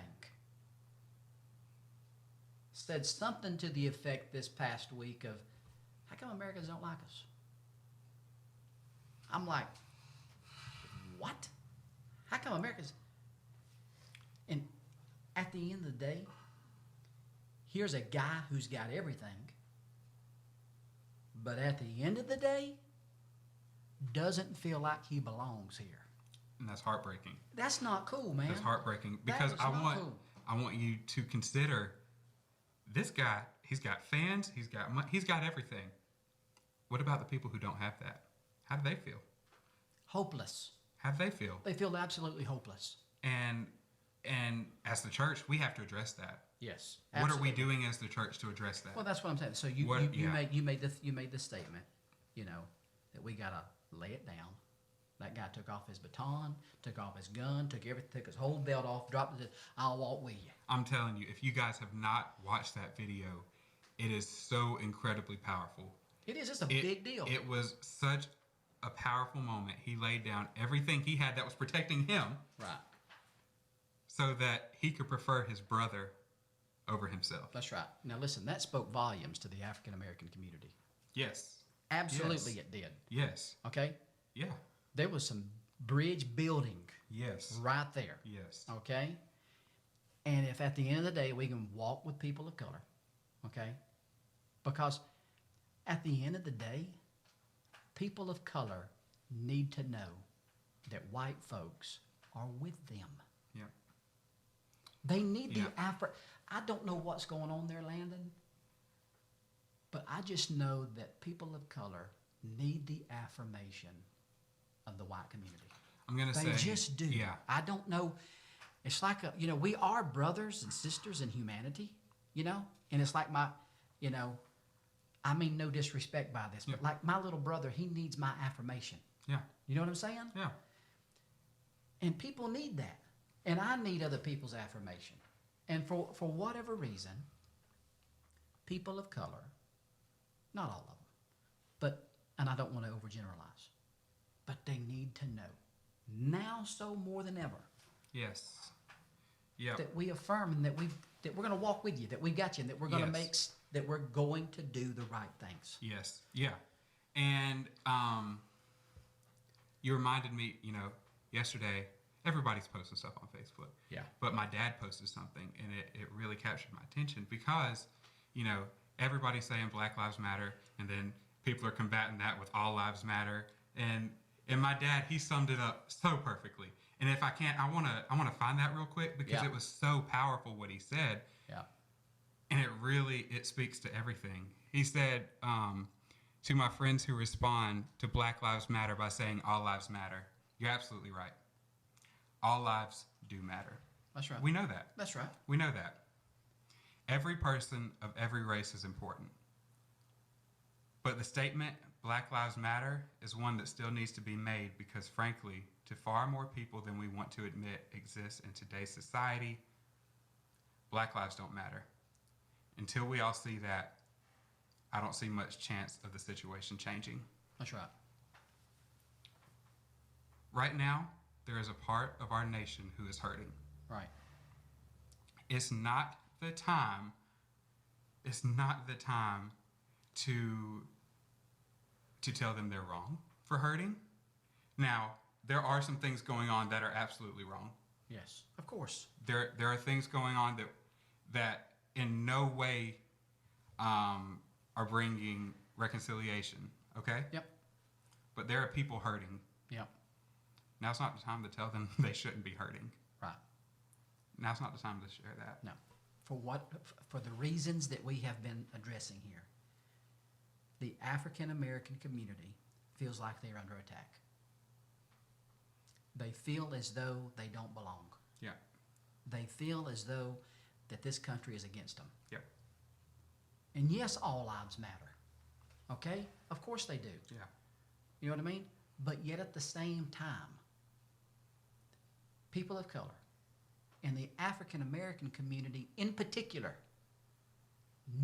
Speaker 1: said something to the effect this past week of, how come Americans don't like us? I'm like, what? How come Americans? And at the end of the day, here's a guy who's got everything, but at the end of the day, doesn't feel like he belongs here.
Speaker 2: And that's heartbreaking.
Speaker 1: That's not cool, man.
Speaker 2: That's heartbreaking
Speaker 1: That
Speaker 2: because
Speaker 1: was
Speaker 2: I
Speaker 1: not
Speaker 2: want
Speaker 1: cool.
Speaker 2: I want you to consider this guy. He's got fans. He's got he's got everything. What about the people who don't have that? How do they feel?
Speaker 1: Hopeless.
Speaker 2: How do they feel?
Speaker 1: They feel absolutely hopeless.
Speaker 2: And as the church, we have to address that.
Speaker 1: Yes.
Speaker 2: What are we doing as the church to address that?
Speaker 1: Well, that's what I'm saying. So you made the statement, you know, that we gotta lay it down. That guy took off his baton, took off his gun, took his whole belt off, dropped it. I'll walk with you.
Speaker 2: I'm telling you, if you guys have not watched that video, it is so incredibly powerful.
Speaker 1: It is. It's a big deal.
Speaker 2: It was such a powerful moment. He laid down everything he had that was protecting him,
Speaker 1: Right.
Speaker 2: so that he could prefer his brother over himself.
Speaker 1: That's right. Now listen, that spoke volumes to the African American community.
Speaker 2: Yes.
Speaker 1: Absolutely,
Speaker 2: Yes.
Speaker 1: it did.
Speaker 2: Yes.
Speaker 1: Okay.
Speaker 2: Yeah.
Speaker 1: There was some bridge building
Speaker 2: Yes.
Speaker 1: right there.
Speaker 2: Yes.
Speaker 1: Okay? And if at the end of the day we can walk with people of color, okay? Because at the end of the day, people of color need to know that white folks are with them.
Speaker 2: Yeah.
Speaker 1: They need
Speaker 2: Yeah.
Speaker 1: I don't know what's going on there, Landon, but I just know that people of color need the affirmation of the white community.
Speaker 2: I'm gonna
Speaker 1: They
Speaker 2: say.
Speaker 1: just do.
Speaker 2: Yeah.
Speaker 1: I don't know. It's like we are brothers and sisters in humanity, and it's like I mean no disrespect by this, but
Speaker 2: Yeah.
Speaker 1: like my little brother, he needs my affirmation.
Speaker 2: Yeah.
Speaker 1: You know what I'm saying?
Speaker 2: Yeah.
Speaker 1: And people need that. And I need other people's affirmation. And for whatever reason, people of color, not all of them, and I don't want to overgeneralize, but they need to know, now so more than ever,
Speaker 2: Yes. Yeah.
Speaker 1: that we affirm and that we're going to walk with you, that we got you, and that we're going to
Speaker 2: Yes.
Speaker 1: that we're going to do the right things.
Speaker 2: Yes. Yeah. And you reminded me, yesterday, everybody's posting stuff on Facebook.
Speaker 1: Yeah.
Speaker 2: But my dad posted something, and it really captured my attention because, everybody's saying Black Lives Matter, and then people are combating that with All Lives Matter. And my dad, he summed it up so perfectly. And if I can't, I wanna find that real quick because
Speaker 1: Yeah.
Speaker 2: it was so powerful what he said.
Speaker 1: Yeah.
Speaker 2: And it speaks to everything. He said, to my friends who respond to Black Lives Matter by saying all lives matter, you're absolutely right. All lives do matter.
Speaker 1: That's right.
Speaker 2: We know that.
Speaker 1: That's right.
Speaker 2: We know that. Every person of every race is important. But the statement, Black Lives Matter, is one that still needs to be made because, frankly, to far more people than we want to admit exists in today's society, Black lives don't matter. Until we all see that, I don't see much chance of the situation changing.
Speaker 1: That's right.
Speaker 2: Right now, there is a part of our nation who is hurting.
Speaker 1: Right.
Speaker 2: It's not the time to tell them they're wrong for hurting. Now, there are some things going on that are absolutely wrong.
Speaker 1: Yes. Of course.
Speaker 2: There are things going on that in no way are bringing reconciliation, okay?
Speaker 1: Yep.
Speaker 2: But there are people hurting.
Speaker 1: Yep.
Speaker 2: Now's not the time to tell them they shouldn't be hurting.
Speaker 1: Right.
Speaker 2: Now's not the time to share that.
Speaker 1: No. For the reasons that we have been addressing here, the African American community feels like they're under attack. They feel as though they don't belong.
Speaker 2: Yeah.
Speaker 1: They feel as though that this country is against them.
Speaker 2: Yeah.
Speaker 1: And yes, all lives matter. Okay? Of course they do.
Speaker 2: Yeah.
Speaker 1: You know what I mean? But yet at the same time, people of color and the African American community in particular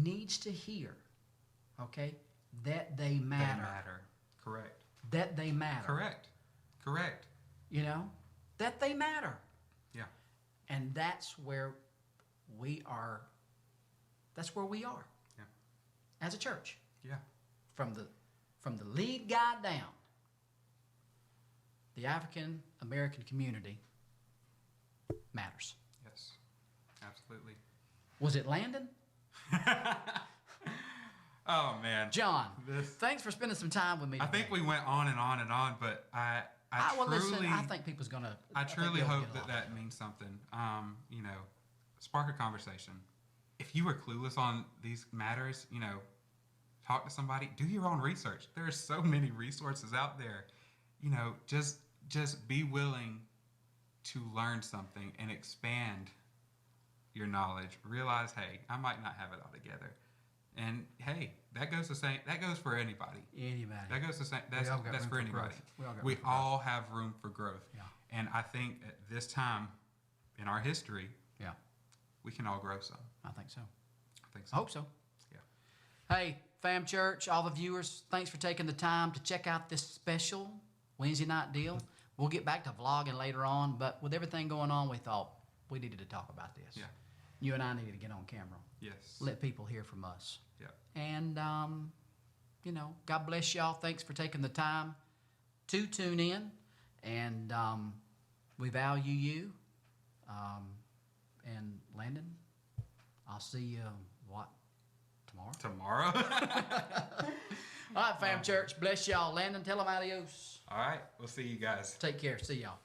Speaker 1: needs to hear, okay, that they matter.
Speaker 2: They matter. Correct.
Speaker 1: That they matter.
Speaker 2: Correct. Correct.
Speaker 1: You know? That they matter.
Speaker 2: Yeah.
Speaker 1: And that's where we are. That's where we are.
Speaker 2: Yeah.
Speaker 1: As a church.
Speaker 2: Yeah.
Speaker 1: From the lead guy down, the African American community matters.
Speaker 2: Yes. Absolutely.
Speaker 1: Was it Landon?
Speaker 2: Oh man.
Speaker 1: John,
Speaker 2: This-
Speaker 1: thanks for spending some time with me
Speaker 2: I
Speaker 1: today.
Speaker 2: think we went on and on and on, but I
Speaker 1: well,
Speaker 2: truly,
Speaker 1: listen, I think people's gonna.
Speaker 2: I
Speaker 1: think
Speaker 2: truly
Speaker 1: they'll
Speaker 2: hope
Speaker 1: get
Speaker 2: that
Speaker 1: along.
Speaker 2: that means something. You know, spark a conversation. If you are clueless on these matters, you know, talk to somebody. Do your own research. There are so many resources out there. You know, just be willing to learn something and expand your knowledge. Realize, hey, I might not have it all together, and hey, that goes for anybody.
Speaker 1: Anybody.
Speaker 2: That goes the same.
Speaker 1: We all got
Speaker 2: That's
Speaker 1: room
Speaker 2: for
Speaker 1: for
Speaker 2: anybody.
Speaker 1: growth. We all got
Speaker 2: We
Speaker 1: room for growth.
Speaker 2: all have room for growth.
Speaker 1: Yeah.
Speaker 2: And I think at this time in our history,
Speaker 1: Yeah,
Speaker 2: we can all grow some.
Speaker 1: I think so.
Speaker 2: I think
Speaker 1: I
Speaker 2: so.
Speaker 1: hope so.
Speaker 2: Yeah.
Speaker 1: Hey, Fam Church, all the viewers, thanks for taking the time to check out this special Wednesday night deal. We'll get back to vlogging later on, but with everything going on, we thought we needed to talk about this.
Speaker 2: Yeah.
Speaker 1: You and I needed to get on camera.
Speaker 2: Yes.
Speaker 1: Let people hear from us.
Speaker 2: Yeah.
Speaker 1: And, you know, God bless y'all. Thanks for taking the time to tune in. And we value you. And Landon, I'll see you, tomorrow?
Speaker 2: Tomorrow.
Speaker 1: All right, Fam Church. Bless y'all. Landon, tell them adios.
Speaker 2: All right. We'll see you guys.
Speaker 1: Take care. See y'all.